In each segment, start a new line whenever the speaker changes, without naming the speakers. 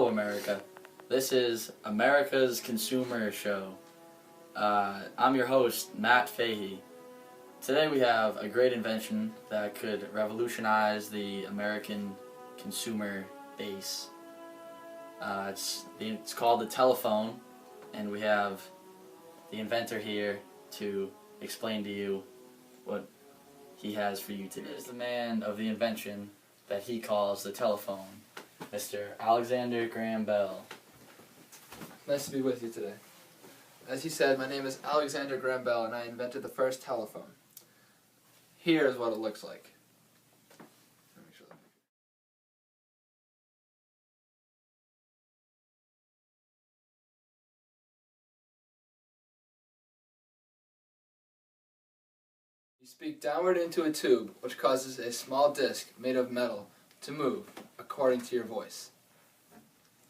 Hello, America. This is America's Consumer Show. I'm your host, Matt Fahey. Today we have a great invention that could revolutionize the American consumer base. It's called the telephone, and we have the inventor here to explain to you what he has for you today. Here's the man of the invention that he calls the telephone, Mr. Alexander Graham Bell.
Nice to be with you today. As he said, my name is Alexander Graham Bell, and I invented the first telephone. Here's what it looks like. Let me show them. You speak downward into a tube, which causes a small disc made of metal to move according to your voice.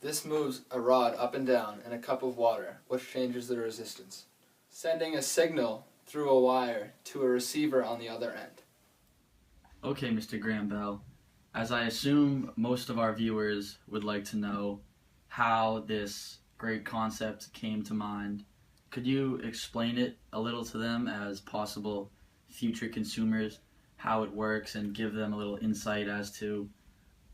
This moves a rod up and down in a cup of water, which changes the resistance, sending a signal through a wire to a receiver on the other end.
Okay, Mr. Graham Bell, as I assume most of our viewers would like to know how this great concept came to mind, could you explain it a little to them as possible future consumers, how it works, and give them a little insight as to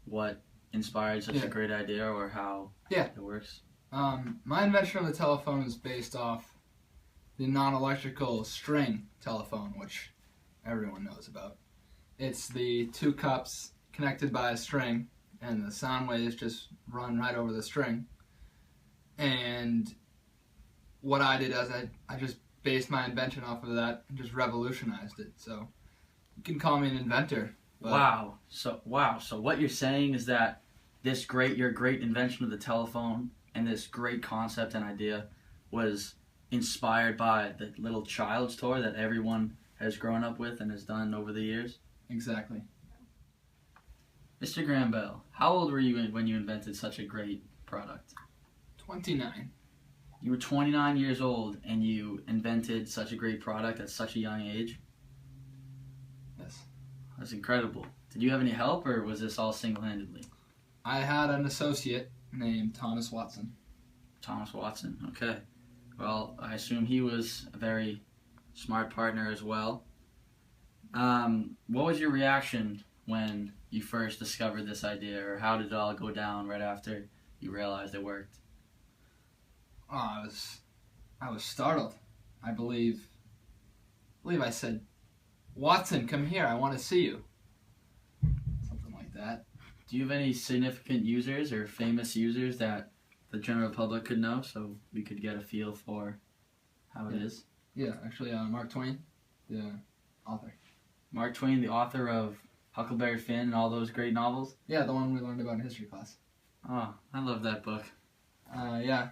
what inspired such a great idea or how it works?
My invention of the telephone is based off the non-electrical string telephone, which everyone knows about. It's the two cups connected by a string, and the sound waves just run right over the string. And what I did is I just based my invention off of that and just revolutionized it. So you can call me an inventor.
Wow. So what you're saying is that your great invention of the telephone and this great concept and idea was inspired by the little child's toy that everyone has grown up with and has done over the years?
Exactly.
Mr. Graham Bell, how old were you when you invented such a great product?
29.
You were 29 years old and you invented such a great product at such a young age?
Yes.
That's incredible. Did you have any help, or was this all single-handedly?
I had an associate named Thomas Watson.
Thomas Watson, okay. Well, I assume he was a very smart partner as well. What was your reaction when you first discovered this idea, or how did it all go down right after you realized it worked?
Oh, I was startled. I believe I said, "Watson, come here, I want to see you." Something like that.
Do you have any significant users or famous users that the general public could know so we could get a feel for how it is?
Yeah, actually, Mark Twain, the author.
Mark Twain, the author of Huckleberry Finn and all those great novels?
Yeah, the one we learned about in history class.
Oh, I love that book.
Yeah.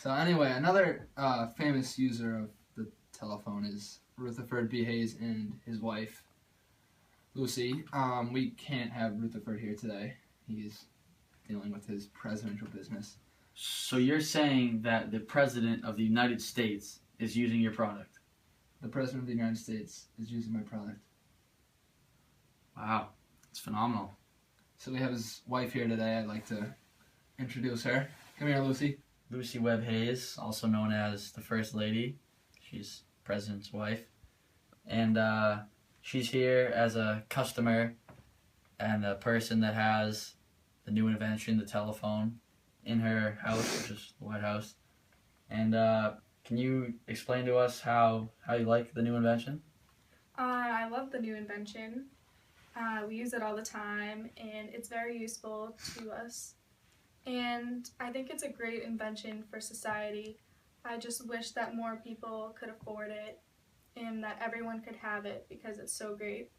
So anyway, another famous user of the telephone is Rutherford B. Hayes and his wife, Lucy. We can't have Rutherford here today. He's dealing with his presidential business.
So you're saying that the President of the United States is using your product?
The President of the United States is using my product.
Wow, it's phenomenal.
So we have his wife here today. I'd like to introduce her. Come here, Lucy.
Lucy Webb Hayes, also known as the First Lady. She's President's wife. And she's here as a customer and a person that has the new invention, the telephone, in her house, which is the White House. And can you explain to us how you like the new invention?
I love the new invention. We use it all the time, and it's very useful to us. And I think it's a great invention for society. I just wish that more people could afford it and that everyone could have it because it's so great.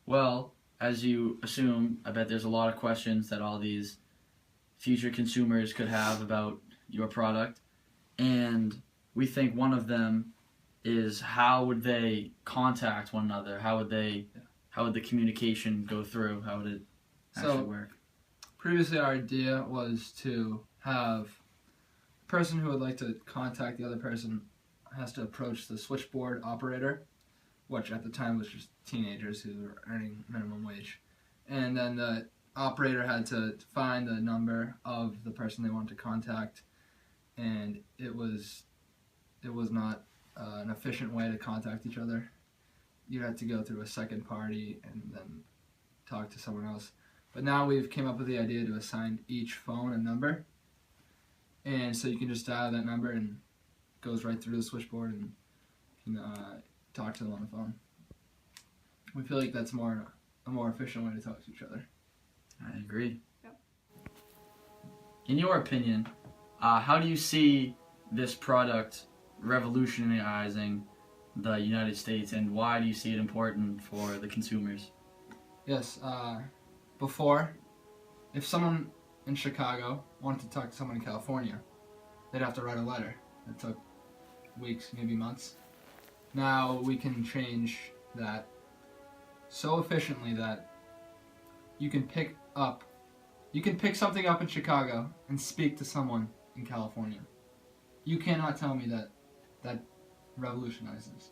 Well, as you assume, I bet there's a lot of questions that all these future consumers could have about your product. And we think one of them is, how would they contact one another? How would the communication go through? How would it actually work?
Previously, our idea was to have the person who would like to contact the other person has to approach the switchboard operator, which at the time was just teenagers who were earning minimum wage. And then the operator had to find the number of the person they wanted to contact, and it was not an efficient way to contact each other. You had to go through a second party and then talk to someone else. But now we've came up with the idea to assign each phone a number, and so you can just dial that number and it goes right through the switchboard and you can talk to them on the phone. We feel like that's a more efficient way to talk to each other.
I agree.
Yep.
In your opinion, how do you see this product revolutionizing the United States, and why do you see it important for the consumers?
Yes, before, if someone in Chicago wanted to talk to someone in California, they'd have to write a letter. It took weeks, maybe months. Now we can change that so efficiently that you can pick something up in Chicago and speak to someone in California. You cannot tell me that revolutionizes.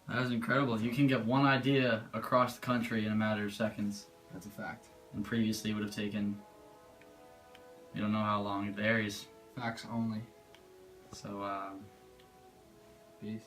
That is incredible. You can get one idea across the country in a matter of seconds.
That's a fact.
And previously it would have taken, we don't know how long. It varies.
Facts only.
So,
Peace.